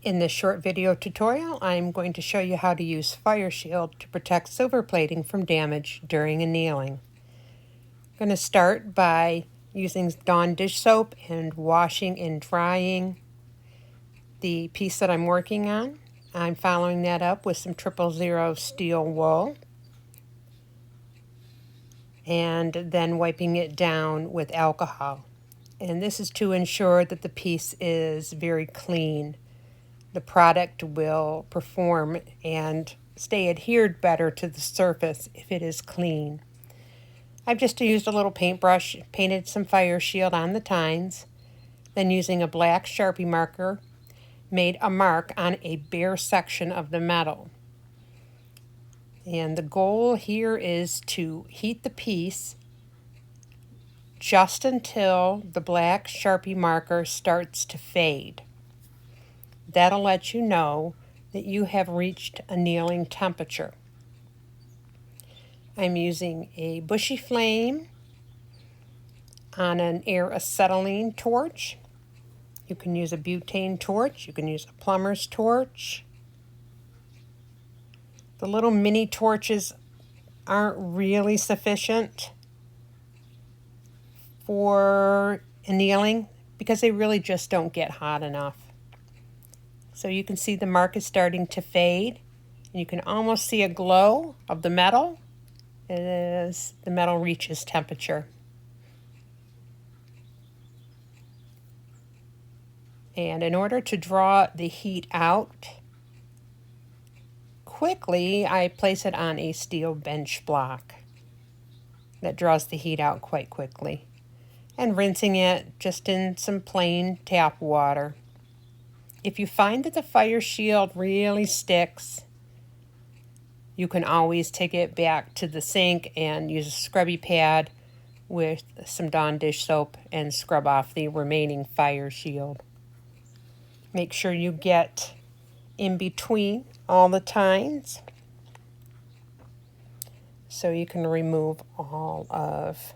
In this short video tutorial, I'm going to show you how to use Fire Shield to protect silver plating from damage during annealing. I'm going to start by using Dawn dish soap and washing and drying the piece that I'm working on. I'm following that up with some 000 steel wool and then wiping it down with alcohol. And this is to ensure that the piece is very clean. The product will perform and stay adhered better to the surface if it is clean. I've just used a little paintbrush, painted some Fire Shield on the tines, then using a black Sharpie marker, made a mark on a bare section of the metal. And the goal here is to heat the piece just until the black Sharpie marker starts to fade. That'll let you know that you have reached annealing temperature. I'm using a bushy flame on an air acetylene torch. You can use a butane torch, you can use a plumber's torch. The little mini torches aren't really sufficient for annealing because they really just don't get hot enough. So you can see the mark is starting to fade, and you can almost see a glow of the metal as the metal reaches temperature. And in order to draw the heat out quickly, I place it on a steel bench block. That draws the heat out quite quickly. And rinsing it just in some plain tap water. If you find that the Fire Shield really sticks, you can always take it back to the sink and use a scrubby pad with some Dawn dish soap and scrub off the remaining Fire Shield. Make sure you get in between all the tines so you can remove all of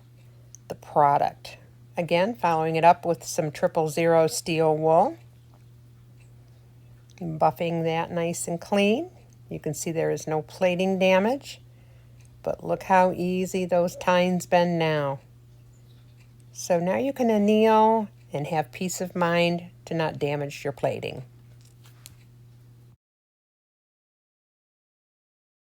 the product. Again, following it up with some 000 steel wool. Buffing that nice and clean. You can see there is no plating damage, but look how easy those tines bend now. So now you can anneal and have peace of mind to not damage your plating.